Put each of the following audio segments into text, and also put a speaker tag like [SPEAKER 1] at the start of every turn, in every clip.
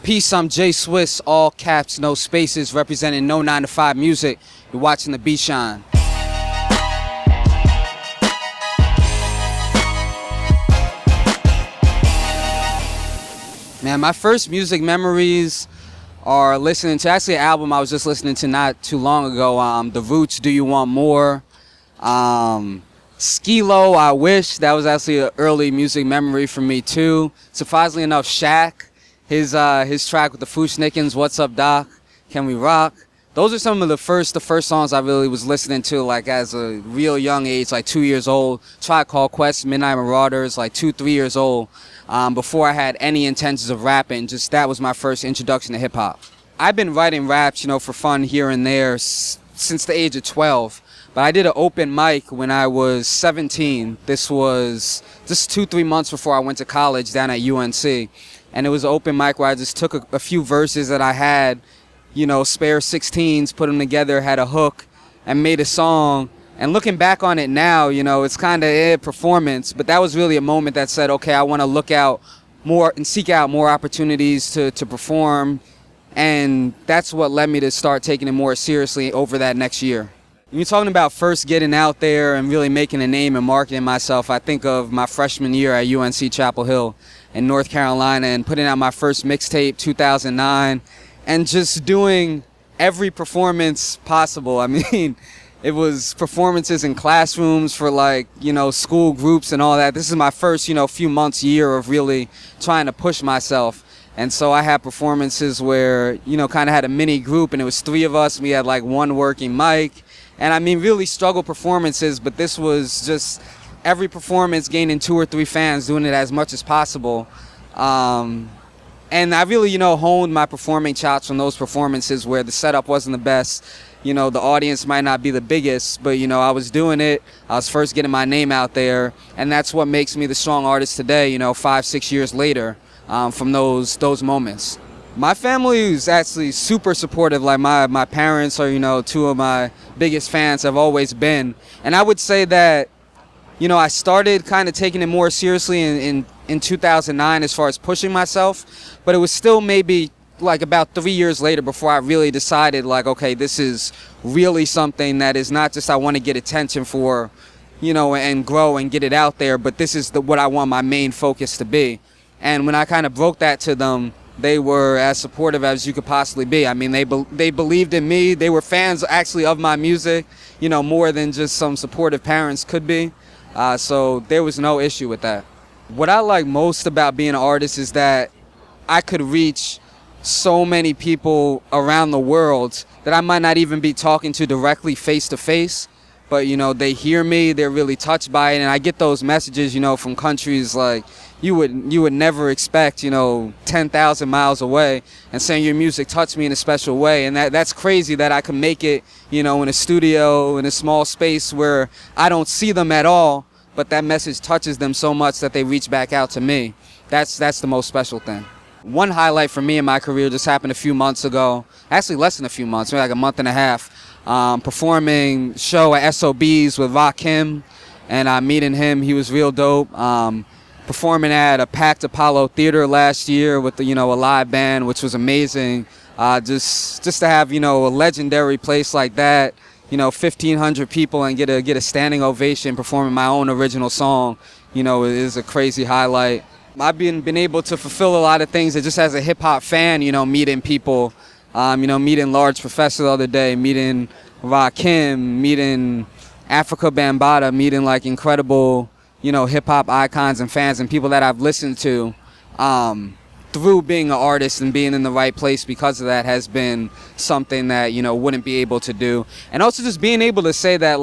[SPEAKER 1] Peace, I'm JSWISS, all caps, no spaces, representing no 9 to 5 music. You're watching the beat shine. Man, my first music memories are listening to, actually an album I was just listening to not too long ago, The Roots, Do You Want More? Skilo, I Wish, that was actually an early music memory for me too. Surprisingly enough, Shaq, his track with the Fushnikins, What's Up Doc, Can We Rock? Those are some of the first songs I really was listening to, like as a real young age, like 2 years old. Tribe Called Quest, Midnight Marauders, like 2-3 years old, before I had any intentions of rapping. Just that was my first introduction to hip hop. I've been writing raps, for fun here and there since the age of 12. But I did an open mic when I was 17. This was just 2-3 months before I went to college down at UNC. And it was an open mic where I just took a few verses that I had, spare 16s, put them together, had a hook, and made a song. And looking back on it now, it's kind of a performance. But that was really a moment that said, okay, I want to look out more and seek out more opportunities to perform. And that's what led me to start taking it more seriously over that next year. When you're talking about first getting out there and really making a name and marketing myself, I think of my freshman year at UNC Chapel Hill in North Carolina and putting out my first mixtape, 2009, and just doing every performance possible. I mean, it was performances in classrooms for school groups and all that. This is my first, few months, year of really trying to push myself. And so I had performances where, kind of had a mini group, and it was 3 of us. We had one working mic. And I mean, really struggle performances, but this was just every performance gaining 2 or 3 fans, doing it as much as possible. And I really, honed my performing chops from those performances where the setup wasn't the best. The audience might not be the biggest, but, I was doing it. I was first getting my name out there. And that's what makes me the strong artist today, 5-6 years later, from those moments. My family is actually super supportive. Like my parents are, 2 of my biggest fans, have always been. And I would say that, I started kind of taking it more seriously in 2009 as far as pushing myself, but it was still maybe about 3 years later before I really decided okay, this is really something that is not just I want to get attention for, and grow and get it out there, but this is what I want my main focus to be. And when I kind of broke that to them, they were as supportive as you could possibly be. I mean, they believed in me. They were fans actually of my music, more than just some supportive parents could be. So there was no issue with that. What I like most about being an artist is that I could reach so many people around the world that I might not even be talking to directly face to face. But, they hear me, they're really touched by it. And I get those messages, from countries like you would never expect, 10,000 miles away, and saying your music touched me in a special way. And that's crazy that I can make it, in a studio, in a small space where I don't see them at all, but that message touches them so much that they reach back out to me. That's the most special thing. One highlight for me in my career just happened a few months ago, actually less than a few months, maybe like a month and a half. Performing show at SOBs with Rakim, and meeting him, he was real dope. Performing at a packed Apollo Theater last year with a live band, which was amazing. Just to have a legendary place like that, 1,500 people, and get a standing ovation performing my own original song, is a crazy highlight. I've been able to fulfill a lot of things that just as a hip hop fan, meeting people. Meeting Large Professor the other day, meeting Rakim, meeting Africa Bambaataa, meeting incredible, hip-hop icons and fans and people that I've listened to through being an artist and being in the right place because of that has been something that, wouldn't be able to do. And also just being able to say that,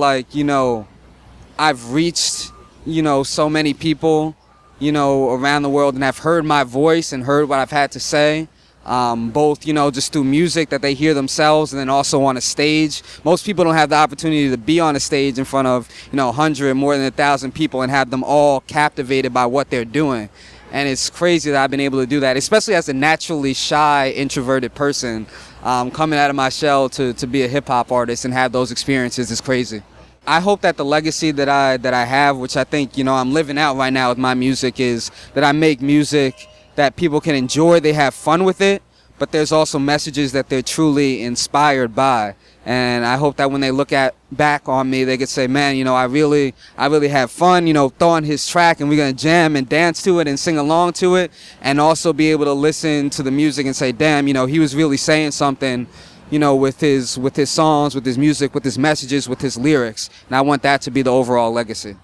[SPEAKER 1] I've reached, so many people, around the world, and have heard my voice and heard what I've had to say. Both, just through music that they hear themselves, and then also on a stage. Most people don't have the opportunity to be on a stage in front of, 100, more than 1,000 people and have them all captivated by what they're doing. And it's crazy that I've been able to do that, especially as a naturally shy, introverted person. Coming out of my shell to be a hip-hop artist and have those experiences is crazy. I hope that the legacy that I have, which I think, I'm living out right now with my music, is that I make music that people can enjoy, they have fun with it, but there's also messages that they're truly inspired by. And I hope that when they look back on me, they could say, man, you know, I really had fun, you know, throwing his track, and we're going to jam and dance to it and sing along to it, and also be able to listen to the music and say, damn, you know, he was really saying something, you know, with his songs, with his music, with his messages, with his lyrics. And I want that to be the overall legacy.